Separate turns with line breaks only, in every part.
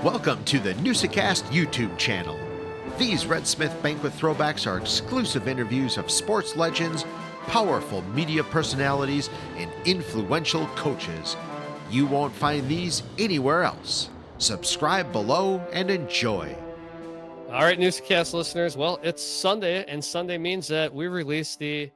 Welcome to the Newsa-Cast YouTube channel. These Red Smith Banquet Throwbacks are exclusive interviews of sports legends, powerful media personalities, and influential coaches. You won't find these anywhere else. Subscribe below and enjoy.
All right, Newsa-Cast listeners. Well, it's Sunday, and Sunday means that we release the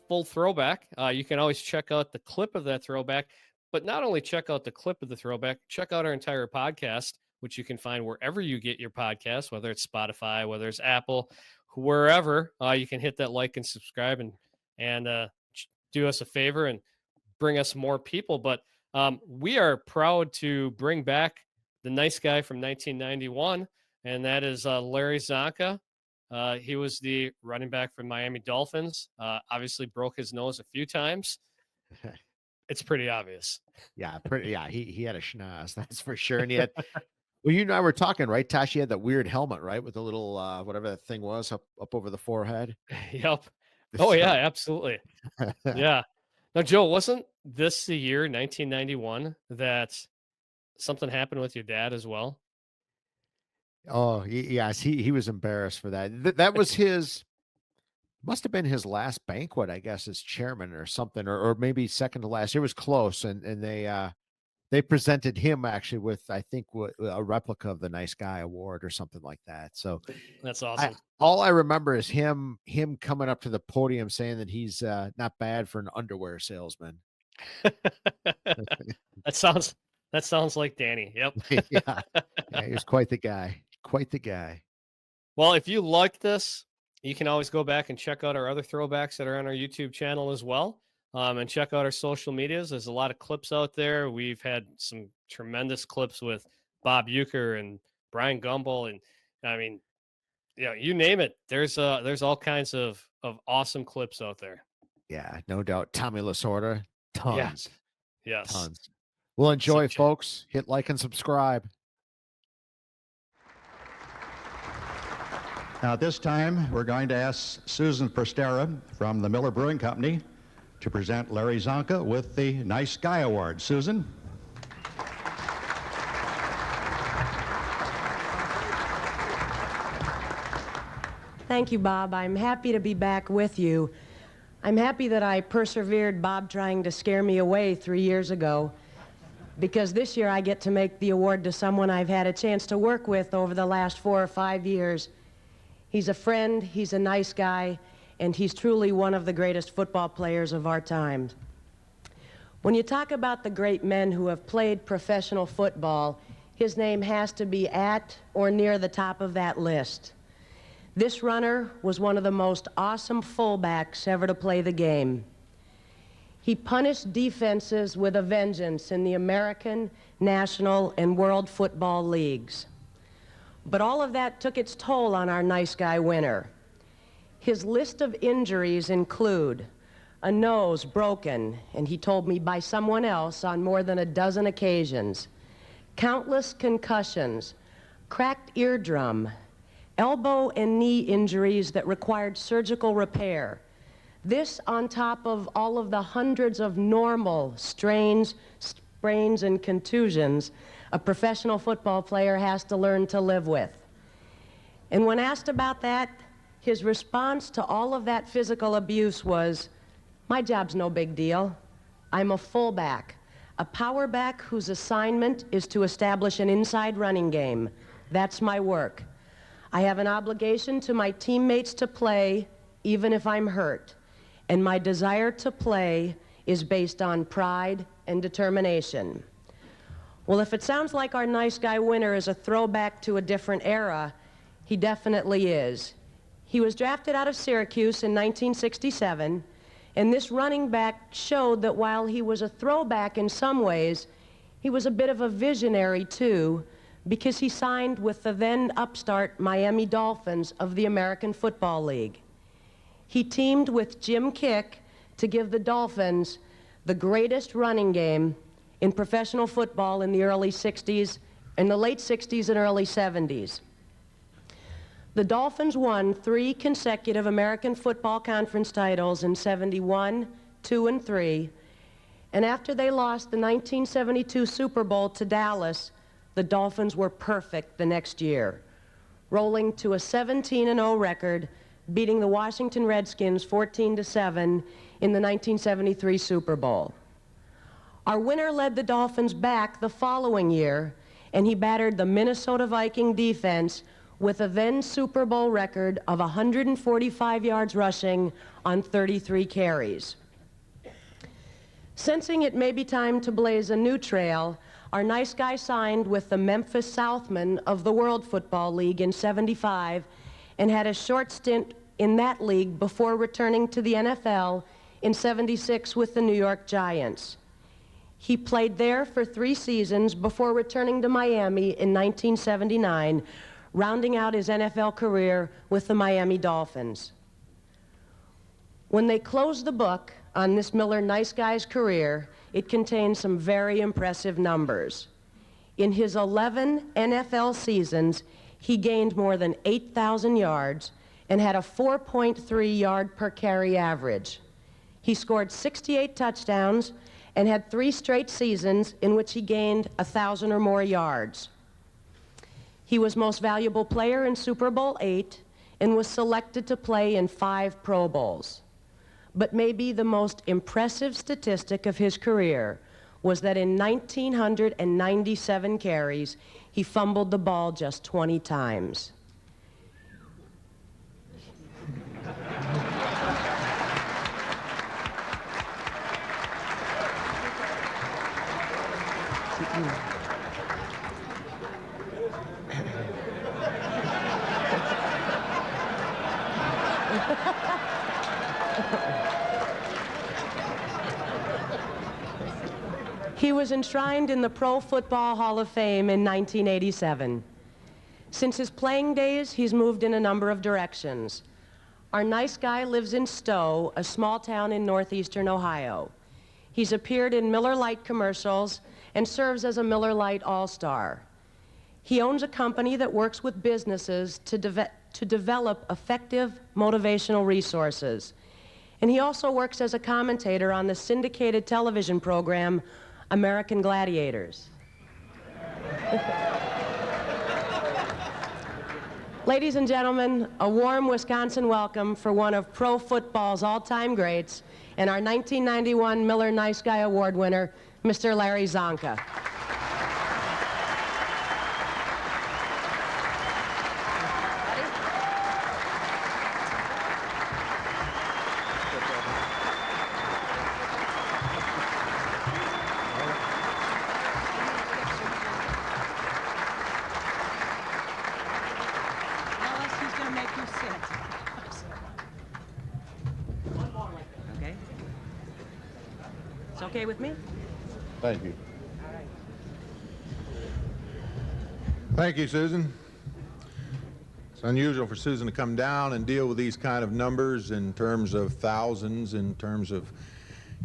full throwback. You can always check out the clip of that throwback, but not only check out the clip of the throwback, check out our entire podcast, which you can find wherever you get your podcast, whether it's Spotify, whether it's Apple, wherever. You can hit that like and subscribe and do us a favor and bring us more people. But we are proud to bring back the nice guy from 1991, and that is Larry Csonka. He was the running back for Miami Dolphins. Obviously broke his nose a few times. It's pretty obvious.
Yeah, he had a schnoz, that's for sure. And he had, well, you and I were talking, right, Tash? He had that weird helmet, right, with the little whatever that thing was up over the forehead.
Yep. Oh yeah, absolutely. Yeah. Now, Joe, wasn't this the year 1991 that something happened with your dad as well?
Oh, yes, he was embarrassed for that. That was his, must have been his last banquet, I guess, as chairman or something, or maybe second to last. It was close, and they presented him actually with, I think, a replica of the Nice Guy Award or something like that. So
that's awesome.
All I remember is him coming up to the podium saying that he's not bad for an underwear salesman.
That sounds like Danny. Yep.
Yeah, he was quite the guy. Quite the guy.
Well, if you like this, you can always go back and check out our other throwbacks that are on our YouTube channel as well. And check out our social medias. There's a lot of clips out there. We've had some tremendous clips with Bob Uecker and Brian Gumbel. And I mean, you name it. There's all kinds of awesome clips out there.
Yeah, no doubt. Tommy Lasorda, tons.
Yeah. Yes.
Tons. Well, enjoy, folks. Hit like and subscribe.
Now, at this time, we're going to ask Susan Prestera from the Miller Brewing Company to present Larry Csonka with the Nice Guy Award. Susan?
Thank you, Bob. I'm happy to be back with you. I'm happy that I persevered Bob trying to scare me away 3 years ago, because this year I get to make the award to someone I've had a chance to work with over the last 4 or 5 years. He's a friend, he's a nice guy, and he's truly one of the greatest football players of our time. When you talk about the great men who have played professional football, his name has to be at or near the top of that list. This runner was one of the most awesome fullbacks ever to play the game. He punished defenses with a vengeance in the American, National, and World Football Leagues. But all of that took its toll on our nice guy winner. His list of injuries include a nose broken, and he told me by someone else on more than a dozen occasions, countless concussions, cracked eardrum, elbow and knee injuries that required surgical repair. This on top of all of the hundreds of normal strains, sprains, and contusions a professional football player has to learn to live with. And when asked about that, his response to all of that physical abuse was, my job's no big deal. I'm a fullback, a power back whose assignment is to establish an inside running game. That's my work. I have an obligation to my teammates to play, even if I'm hurt. And my desire to play is based on pride and determination. Well, if it sounds like our nice guy winner is a throwback to a different era, he definitely is. He was drafted out of Syracuse in 1967, and this running back showed that while he was a throwback in some ways, he was a bit of a visionary too, because he signed with the then upstart Miami Dolphins of the American Football League. He teamed with Jim Kick to give the Dolphins the greatest running game in professional football in the early 60s, in the late 60s and early 70s. The Dolphins won 3 consecutive American Football Conference titles in 71, 2, and 3, and after they lost the 1972 Super Bowl to Dallas, the Dolphins were perfect the next year, rolling to a 17-0 record, beating the Washington Redskins 14-7 in the 1973 Super Bowl. Our winner led the Dolphins back the following year, and he battered the Minnesota Viking defense with a then Super Bowl record of 145 yards rushing on 33 carries. Sensing it may be time to blaze a new trail, our nice guy signed with the Memphis Southmen of the World Football League in '75 and had a short stint in that league before returning to the NFL in '76 with the New York Giants. He played there for 3 seasons before returning to Miami in 1979, rounding out his NFL career with the Miami Dolphins. When they closed the book on this Miller nice guy's career, it contains some very impressive numbers. In his 11 NFL seasons, he gained more than 8,000 yards and had a 4.3 yard per carry average. He scored 68 touchdowns and had 3 straight seasons in which he gained 1,000 or more yards. He was most valuable player in Super Bowl VIII and was selected to play in 5 Pro Bowls. But maybe the most impressive statistic of his career was that in 1,997 carries, he fumbled the ball just 20 times. He was enshrined in the Pro Football Hall of Fame in 1987. Since his playing days, he's moved in a number of directions. Our nice guy lives in Stowe, a small town in northeastern Ohio. He's appeared in Miller Lite commercials and serves as a Miller Lite All-Star. He owns a company that works with businesses to develop effective motivational resources. And he also works as a commentator on the syndicated television program American Gladiators. Ladies and gentlemen, a warm Wisconsin welcome for one of pro football's all-time greats and our 1991 Miller Nice Guy Award winner, Mr. Larry Csonka. Okay with me?
Thank you. Thank you, Susan. It's unusual for Susan to come down and deal with these kind of numbers in terms of thousands, in terms of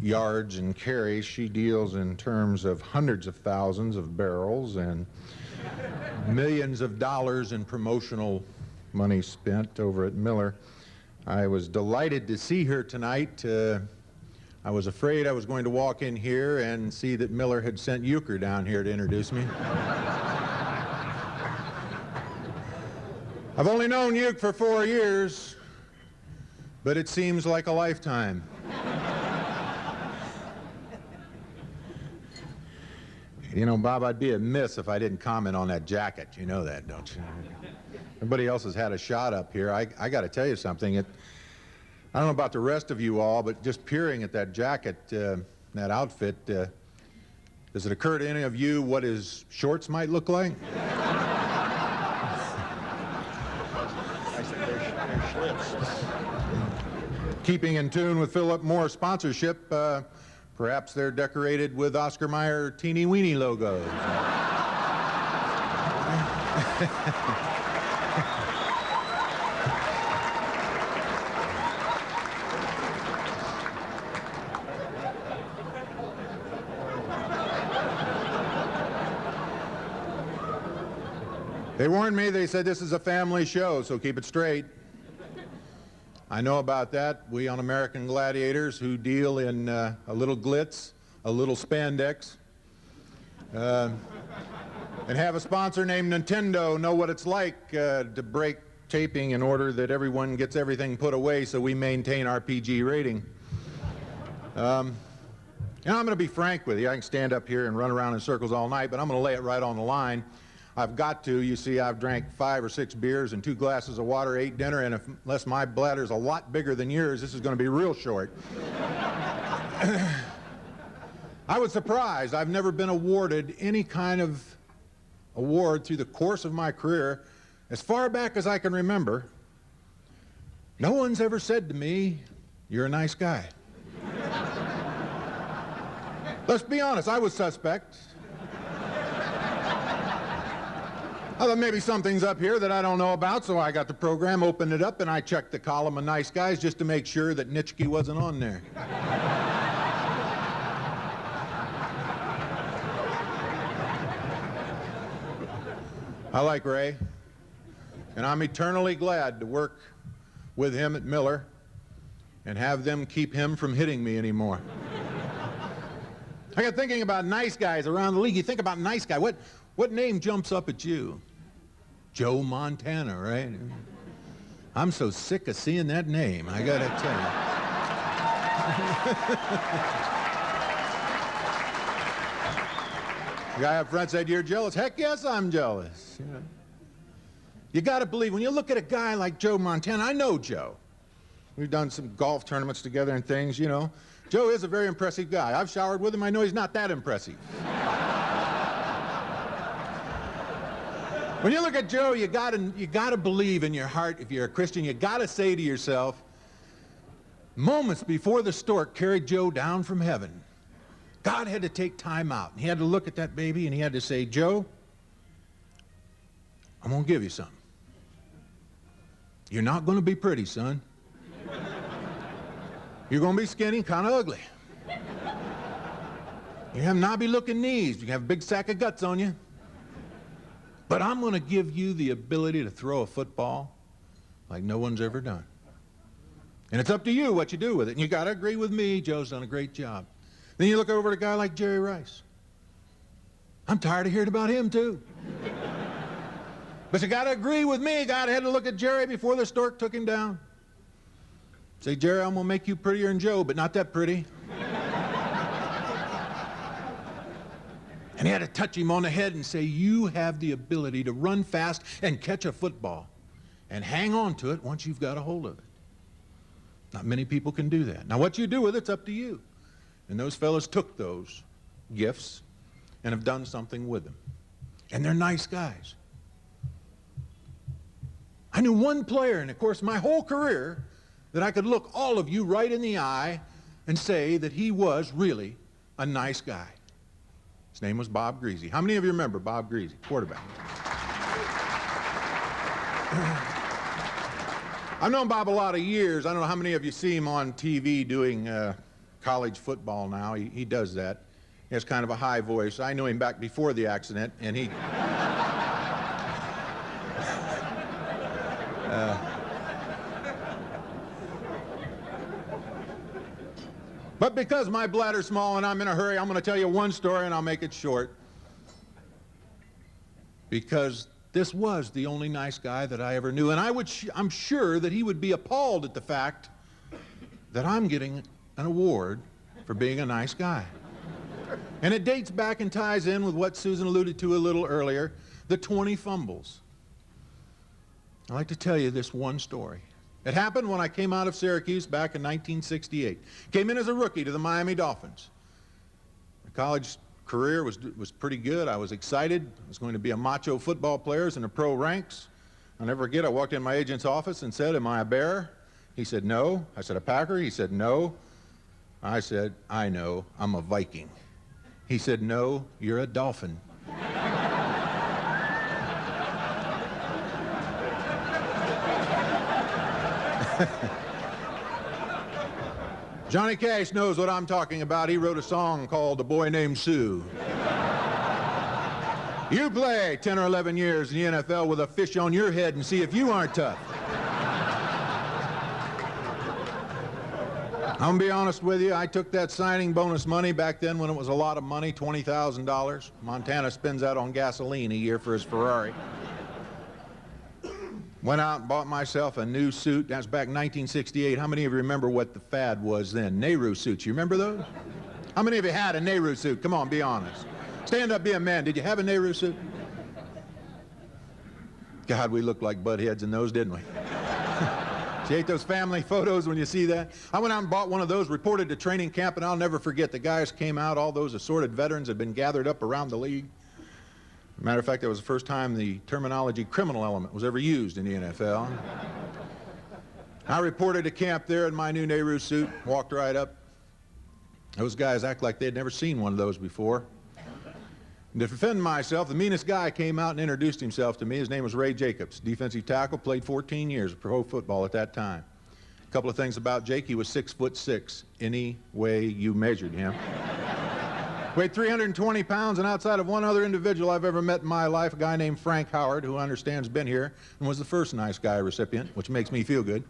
yards and carries. She deals in terms of hundreds of thousands of barrels and millions of dollars in promotional money spent over at Miller. I was delighted to see her tonight. I was afraid I was going to walk in here and see that Miller had sent Euchre down here to introduce me. I've only known Euchre for 4 years, but it seems like a lifetime. You know, Bob, I'd be amiss if I didn't comment on that jacket. You know that, don't you? Everybody else has had a shot up here. I got to tell you something. I don't know about the rest of you all, but just peering at that jacket, that outfit, does it occur to any of you what his shorts might look like? Keeping in tune with Philip Morris sponsorship, perhaps they're decorated with Oscar Mayer teeny weeny logos. They warned me, they said this is a family show, so keep it straight. I know about that. We on American Gladiators, who deal in a little glitz, a little spandex, and have a sponsor named Nintendo know what it's like to break taping in order that everyone gets everything put away so we maintain our PG rating. And I'm going to be frank with you. I can stand up here and run around in circles all night, but I'm going to lay it right on the line. I've got to. You see, I've drank 5 or 6 beers and 2 glasses of water, ate dinner, and unless my bladder's a lot bigger than yours, this is going to be real short. I was surprised. I've never been awarded any kind of award through the course of my career. As far back as I can remember, no one's ever said to me, "You're a nice guy." Let's be honest, I was suspect. I thought maybe something's up here that I don't know about, so I got the program, opened it up, and I checked the column of nice guys just to make sure that Nitschke wasn't on there. I like Ray, and I'm eternally glad to work with him at Miller and have them keep him from hitting me anymore. I got thinking about nice guys around the league. You think about nice guy. What name jumps up at you? Joe Montana, right? I'm so sick of seeing that name, I gotta tell you. The guy up front said, "You're jealous." Heck yes, I'm jealous. You gotta believe, when you look at a guy like Joe Montana, I know Joe. We've done some golf tournaments together and things, you know. Joe is a very impressive guy. I've showered with him. I know he's not that impressive. When you look at Joe, you gotta believe in your heart, if you're a Christian, you gotta say to yourself, moments before the stork carried Joe down from heaven, God had to take time out. And he had to look at that baby and he had to say, "Joe, I'm gonna give you something. You're not gonna be pretty, son. You're going to be skinny, kind of ugly. You have knobby-looking knees. You have a big sack of guts on you. But I'm going to give you the ability to throw a football like no one's ever done. And it's up to you what you do with it. And you got to agree with me, Joe's done a great job." Then you look over at a guy like Jerry Rice. I'm tired of hearing about him, too. But you got to agree with me. God had to look at Jerry before the stork took him down. Say, "Jerry, I'm going to make you prettier than Joe, but not that pretty." And he had to touch him on the head and say, "You have the ability to run fast and catch a football and hang on to it once you've got a hold of it." Not many people can do that. Now, what you do with it's up to you. And those fellas took those gifts and have done something with them. And they're nice guys. I knew one player in the course of my whole career that I could look all of you right in the eye and say that he was really a nice guy. His name was Bob Greasy. How many of you remember Bob Greasy, quarterback? I've known Bob a lot of years. I don't know how many of you see him on TV doing college football now. He does that. He has kind of a high voice. I knew him back before the accident, and he... But because my bladder's small and I'm in a hurry, I'm going to tell you one story and I'll make it short. Because this was the only nice guy that I ever knew. And I'm sure that he would be appalled at the fact that I'm getting an award for being a nice guy. And it dates back and ties in with what Susan alluded to a little earlier, the 20 fumbles. I'd like to tell you this one story. It happened when I came out of Syracuse back in 1968. Came in as a rookie to the Miami Dolphins. My college career was pretty good. I was excited. I was going to be a macho football player in the pro ranks. I'll never forget, I walked in my agent's office and said, "Am I a Bear?" He said, "No." I said, "A Packer?" He said, "No." I said, "I know, I'm a Viking." He said, "No, you're a Dolphin." Johnny Cash knows what I'm talking about. He wrote a song called "The Boy Named Sue." You play 10 or 11 years in the NFL with a fish on your head and see if you aren't tough. I'm going to be honest with you. I took that signing bonus money back then when it was a lot of money, $20,000. Montana spends that on gasoline a year for his Ferrari. Went out and bought myself a new suit. That's back in 1968. How many of you remember what the fad was then? Nehru suits. You remember those? How many of you had a Nehru suit? Come on, be honest. Stand up, be a man. Did you have a Nehru suit? God, we looked like butt heads in those, didn't we? You hate those family photos when you see that? I went out and bought one of those, reported to training camp, and I'll never forget. The guys came out, all those assorted veterans had been gathered up around the league. Matter of fact, that was the first time the terminology criminal element was ever used in the NFL. I reported to camp there in my new Nehru suit, walked right up. Those guys act like they'd never seen one of those before. And to defend myself, the meanest guy came out and introduced himself to me. His name was Ray Jacobs, defensive tackle, played 14 years of pro football at that time. A couple of things about Jake, he was 6'6", any way you measured him. Weighed 320 pounds, and outside of one other individual I've ever met in my life, a guy named Frank Howard, who I understand has been here and was the first nice guy recipient, which makes me feel good.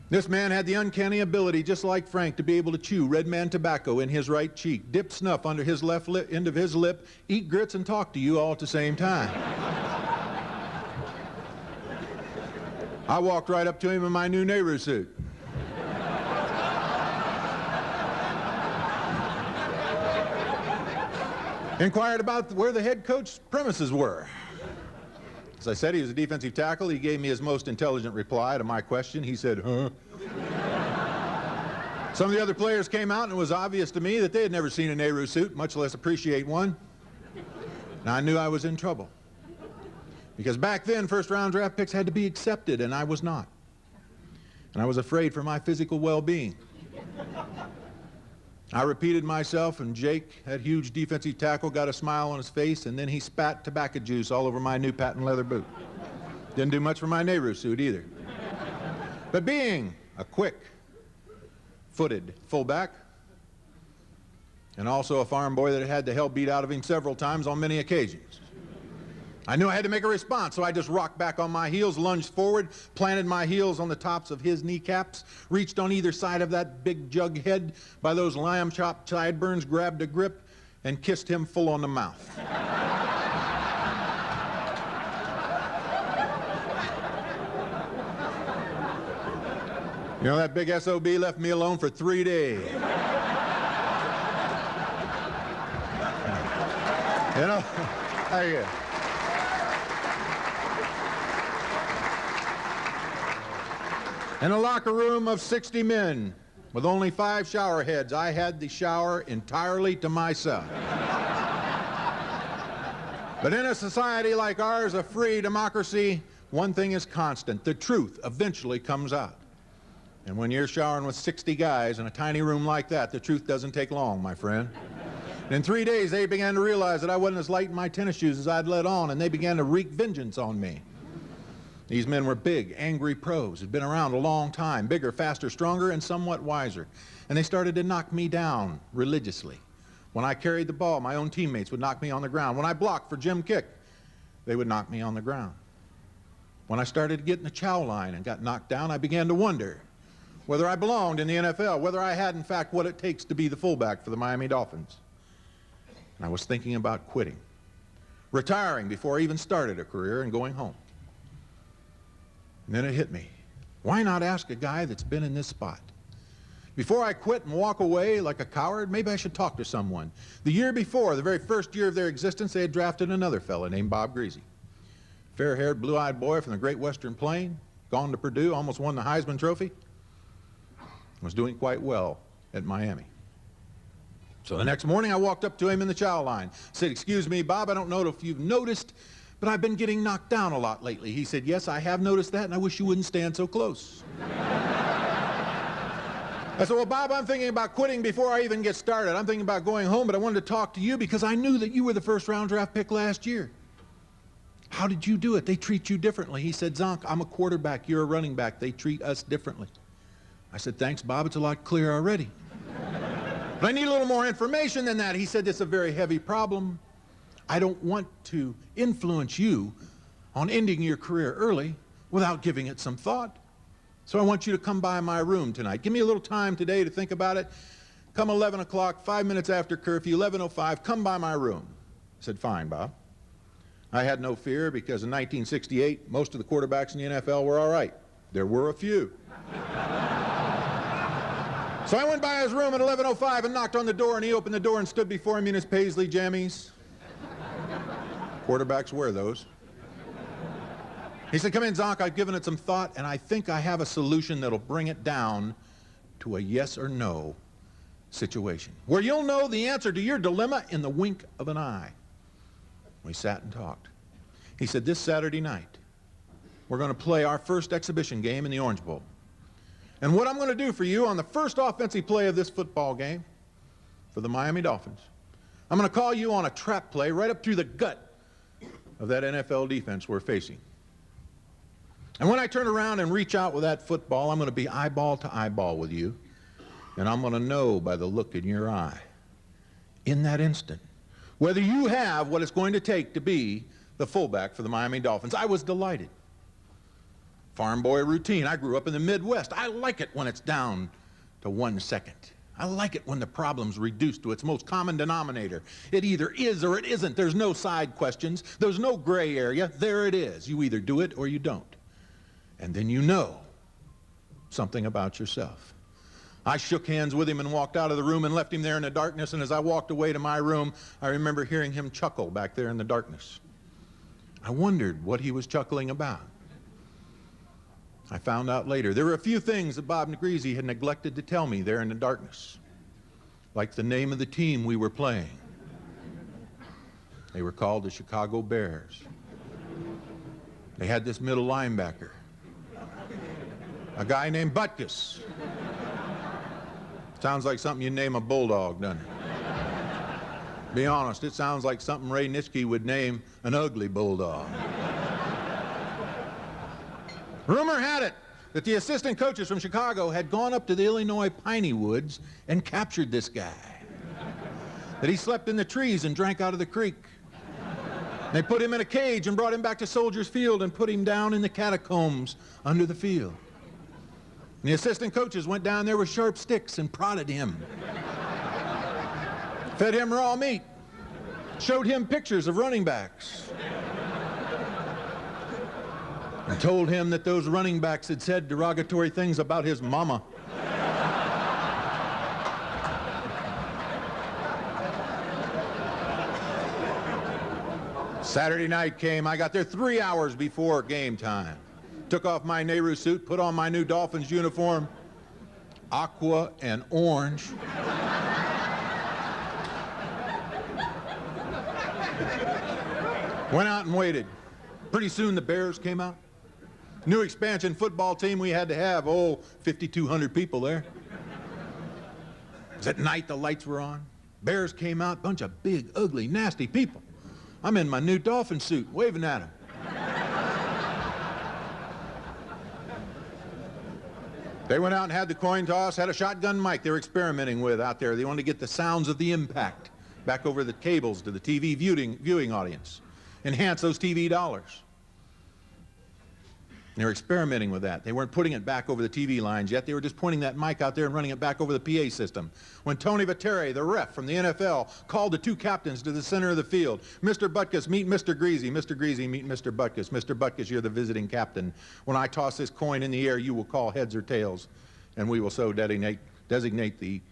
This man had the uncanny ability, just like Frank, to be able to chew red man tobacco in his right cheek, dip snuff under his left end of his lip, eat grits, and talk to you all at the same time. I walked right up to him in my new Nehru suit. Inquired about where the head coach's premises were. As I said, he was a defensive tackle. He gave me his most intelligent reply to my question. He said, huh? Some of the other players came out, and it was obvious to me that they had never seen a Nehru suit, much less appreciate one. And I knew I was in trouble. Because back then, first-round draft picks had to be accepted, and I was not. And I was afraid for my physical well-being. I repeated myself, and Jake, that huge defensive tackle, got a smile on his face, and then he spat tobacco juice all over my new patent leather boot. Didn't do much for my Nehru suit either. But being a quick-footed fullback, and also a farm boy that had the hell beat out of him several times on many occasions, I knew I had to make a response, so I just rocked back on my heels, lunged forward, planted my heels on the tops of his kneecaps, reached on either side of that big jug head by those lamb chop sideburns, grabbed a grip, and kissed him full on the mouth. You know, that big SOB left me alone for 3 days. You know, there you go. In a locker room of 60 men with only 5 shower heads, I had the shower entirely to myself. But in a society like ours, a free democracy, one thing is constant. The truth eventually comes out. And when you're showering with 60 guys in a tiny room like that, the truth doesn't take long, my friend. And in 3 days, they began to realize that I wasn't as light in my tennis shoes as I'd let on, and they began to wreak vengeance on me. These men were big, angry pros, had been around a long time, bigger, faster, stronger, and somewhat wiser. And they started to knock me down religiously. When I carried the ball, my own teammates would knock me on the ground. When I blocked for Jim Kick, they would knock me on the ground. When I started to get in the chow line and got knocked down, I began to wonder whether I belonged in the NFL, whether I had, in fact, what it takes to be the fullback for the Miami Dolphins. And I was thinking about quitting, retiring before I even started a career, and going home. And then it hit me. Why not ask a guy that's been in this spot? Before I quit and walk away like a coward, maybe I should talk to someone. The year before, the very first year of their existence, they had drafted another fella named Bob Greasy. Fair-haired, blue-eyed boy from the Great Western Plain, gone to Purdue, almost won the Heisman Trophy, was doing quite well at Miami. So the next morning, I walked up to him in the chow line, said, "Excuse me, Bob, I don't know if you've noticed, but I've been getting knocked down a lot lately." He said, "Yes, I have noticed that, and I wish you wouldn't stand so close." I said, "Well, Bob, I'm thinking about quitting before I even get started. I'm thinking about going home, but I wanted to talk to you because I knew that you were the first-round draft pick last year. How did you do it? They treat you differently." He said, "Zonk, I'm a quarterback. You're a running back. They treat us differently." I said, "Thanks, Bob. It's a lot clearer already. But I need a little more information than that." He said, "It's a very heavy problem. I don't want to influence you on ending your career early without giving it some thought. So I want you to come by my room tonight. Give me a little time today to think about it. Come 11 o'clock, 5 minutes after curfew, 11:05, come by my room. I said, fine, Bob. I had no fear because in 1968, most of the quarterbacks in the NFL were all right. There were a few. So I went by his room at 11:05 and knocked on the door, and he opened the door and stood before me in his paisley jammies. Quarterbacks wear those. He said, come in, Zonk, I've given it some thought, and I think I have a solution that'll bring it down to a yes or no situation, where you'll know the answer to your dilemma in the wink of an eye. We sat and talked. He said, this Saturday night, we're going to play our first exhibition game in the Orange Bowl. And what I'm going to do for you on the first offensive play of this football game for the Miami Dolphins, I'm going to call you on a trap play right up through the gut of that NFL defense we're facing. And when I turn around and reach out with that football, I'm going to be eyeball to eyeball with you, and I'm going to know by the look in your eye, in that instant, whether you have what it's going to take to be the fullback for the Miami Dolphins. I was delighted. Farm boy routine. I grew up in the Midwest. I like it when it's down to 1 second. I like it when the problem's reduced to its most common denominator. It either is or it isn't. There's no side questions. There's no gray area. There it is. You either do it or you don't. And then you know something about yourself. I shook hands with him and walked out of the room and left him there in the darkness, and as I walked away to my room, I remember hearing him chuckle back there in the darkness. I wondered what he was chuckling about. I found out later there were a few things that Bob Negreasy had neglected to tell me there in the darkness, like the name of the team we were playing. They were called the Chicago Bears. They had this middle linebacker, a guy named Butkus. Sounds like something you'd name a bulldog, doesn't it? Be honest, it sounds like something Ray Nitschke would name an ugly bulldog. Rumor had it that the assistant coaches from Chicago had gone up to the Illinois piney woods and captured this guy. That he slept in the trees and drank out of the creek. They put him in a cage and brought him back to Soldiers Field and put him down in the catacombs under the field. And the assistant coaches went down there with sharp sticks and prodded him. Fed him raw meat. Showed him pictures of running backs. And told him that those running backs had said derogatory things about his mama. Saturday night came. I got there 3 hours before game time. Took off my Nehru suit, put on my new Dolphins uniform, aqua and orange. Went out and waited. Pretty soon the Bears came out. New expansion football team we had to have, 5,200 people there. It was at night, the lights were on. Bears came out, bunch of big, ugly, nasty people. I'm in my new Dolphin suit, waving at them. They went out and had the coin toss, had a shotgun mic they were experimenting with out there. They wanted to get the sounds of the impact back over the cables to the TV viewing audience. Enhance those TV dollars. They were experimenting with that. They weren't putting it back over the TV lines yet. They were just pointing that mic out there and running it back over the PA system. When Tony Viteri, the ref from the NFL, called the two captains to the center of the field, Mr. Butkus, meet Mr. Greasy. Mr. Greasy, meet Mr. Butkus. Mr. Butkus, you're the visiting captain. When I toss this coin in the air, you will call heads or tails, and we will so designate the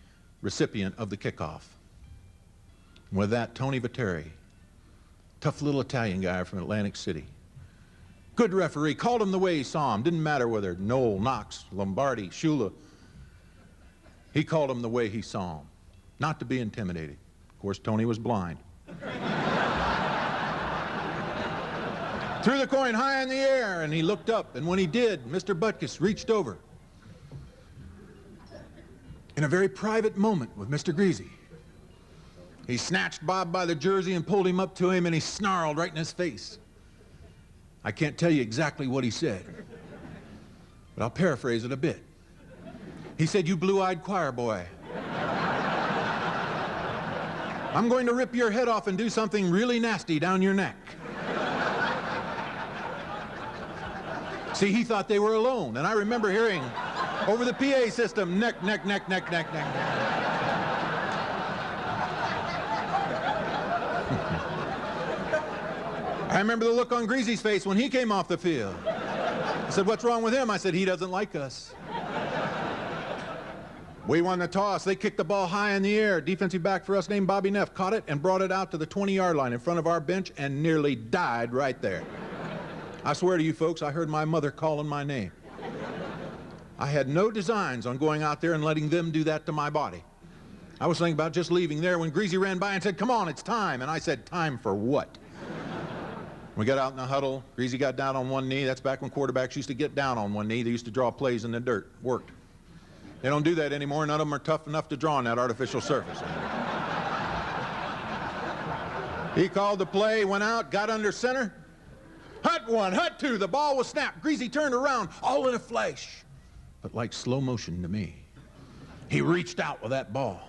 recipient of the kickoff. And with that, Tony Viteri, tough little Italian guy from Atlantic City, good referee, called him the way he saw him. Didn't matter whether Knoll, Knox, Lombardi, Shula. He called him the way he saw him, not to be intimidated. Of course, Tony was blind. Threw the coin high in the air, and he looked up, and when he did, Mr. Butkus reached over. In a very private moment with Mr. Greasy, he snatched Bob by the jersey and pulled him up to him, and he snarled right in his face. I can't tell you exactly what he said, but I'll paraphrase it a bit. He said, "You blue-eyed choir boy, I'm going to rip your head off and do something really nasty down your neck. See, he thought they were alone, and I remember hearing over the PA system, neck, neck, neck, neck, neck, neck. I remember the look on Greasy's face when he came off the field. I said, what's wrong with him? I said, he doesn't like us. We won the toss. They kicked the ball high in the air. Defensive back for us named Bobby Neff caught it and brought it out to the 20-yard line in front of our bench and nearly died right there. I swear to you folks, I heard my mother calling my name. I had no designs on going out there and letting them do that to my body. I was thinking about just leaving there when Greasy ran by and said, come on, it's time. And I said, time for what? We got out in the huddle. Greasy got down on one knee. That's back when quarterbacks used to get down on one knee. They used to draw plays in the dirt. Worked. They don't do that anymore. None of them are tough enough to draw on that artificial surface. He called the play, went out, got under center. Hut one, hut two. The ball was snapped. Greasy turned around, all in a flash, but like slow motion to me. He reached out with that ball.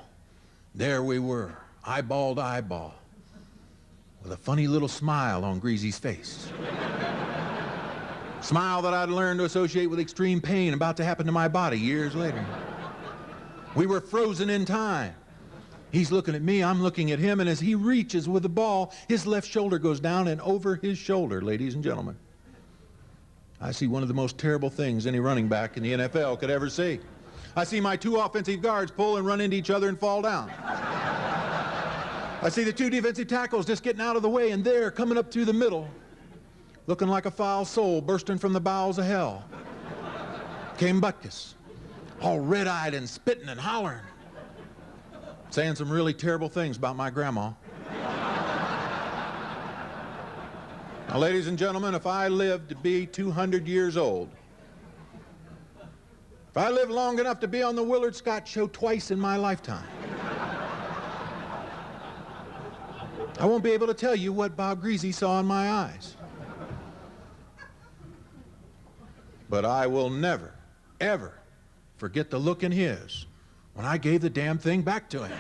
There we were, eyeball to eyeball, with a funny little smile on Greasy's face. Smile that I'd learned to associate with extreme pain about to happen to my body years later. We were frozen in time. He's looking at me, I'm looking at him, and as he reaches with the ball, his left shoulder goes down, and over his shoulder, ladies and gentlemen, I see one of the most terrible things any running back in the NFL could ever see. I see my two offensive guards pull and run into each other and fall down. I see the two defensive tackles just getting out of the way, and there, coming up through the middle, looking like a foul soul bursting from the bowels of hell, came Butkus, all red-eyed and spitting and hollering, saying some really terrible things about my grandma. Now, ladies and gentlemen, if I live to be 200 years old, if I live long enough to be on the Willard Scott Show twice in my lifetime, I won't be able to tell you what Bob Greasy saw in my eyes. But I will never, ever forget the look in his when I gave the damn thing back to him.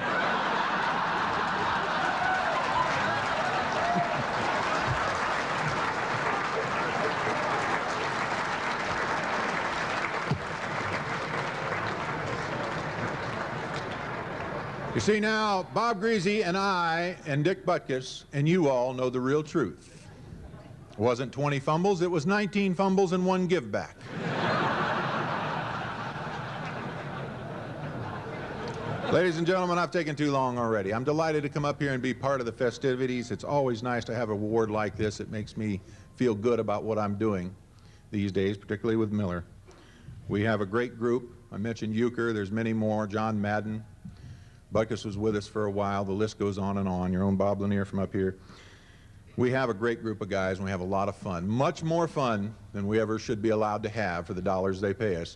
You see now, Bob Greasy and I and Dick Butkus and you all know the real truth. It wasn't 20 fumbles, it was 19 fumbles and 1 give back. Ladies and gentlemen, I've taken too long already. I'm delighted to come up here and be part of the festivities. It's always nice to have a award like this. It makes me feel good about what I'm doing these days, particularly with Miller. We have a great group. I mentioned Euchre, there's many more, John Madden. Butkus was with us for a while. The list goes on and on. Your own Bob Lanier from up here. We have a great group of guys, and we have a lot of fun. Much more fun than we ever should be allowed to have for the dollars they pay us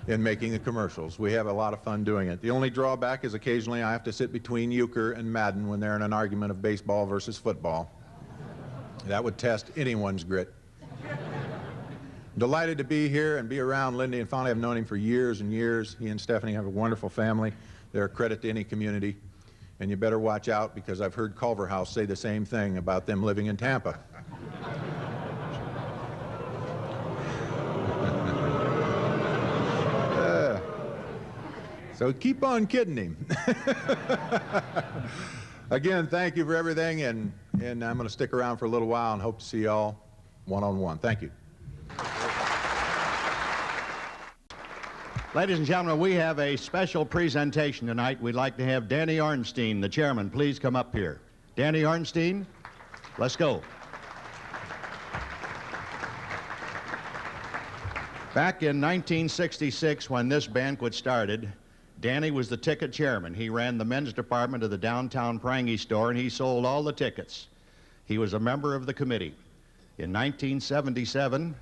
in making the commercials. We have a lot of fun doing it. The only drawback is occasionally I have to sit between Euchre and Madden when they're in an argument of baseball versus football. That would test anyone's grit. I'm delighted to be here and be around Lindy and Fonnie. I've known him for years and years. He and Stephanie have a wonderful family. They're a credit to any community, and you better watch out because I've heard Culver House say the same thing about them living in Tampa. So keep on kidding him. Again, thank you for everything, and I'm going to stick around for a little while and hope to see you all one-on-one. Thank you.
Ladies and gentlemen, we have a special presentation tonight. We'd like to have Danny Ornstein, the chairman, please come up here. Danny Ornstein, let's go. Back in 1966, when this banquet started, Danny was the ticket chairman. He ran the men's department of the downtown Prangy store, and he sold all the tickets. He was a member of the committee. In 1977,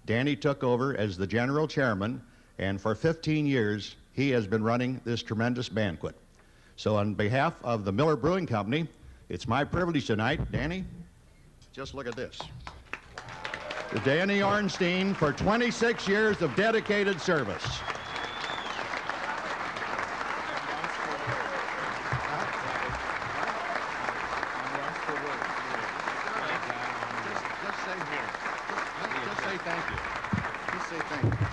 Danny took over as the general chairman, and for 15 years, he has been running this tremendous banquet. So on behalf of the Miller Brewing Company, it's my privilege tonight, Danny, just look at this. To Danny Ornstein for 26 years of dedicated service. Just say thank you. say thank you.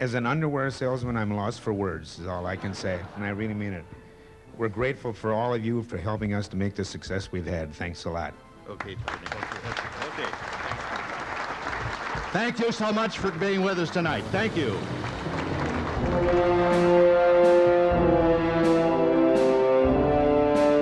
As an underwear salesman, I'm lost for words, is all I can say, and I really mean it. We're grateful for all of you for helping us to make the success we've had. Thanks a lot.
Okay, Tony. Okay. Thank you so much for being with us tonight. Thank you.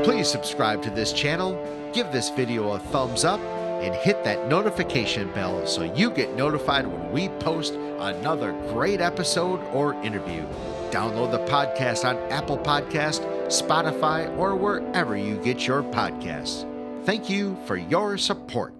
Please subscribe to this channel, give this video a thumbs up, and hit that notification bell so you get notified when we post another great episode or interview. Download the podcast on Apple Podcast, Spotify, or wherever you get your podcasts. Thank you for your support.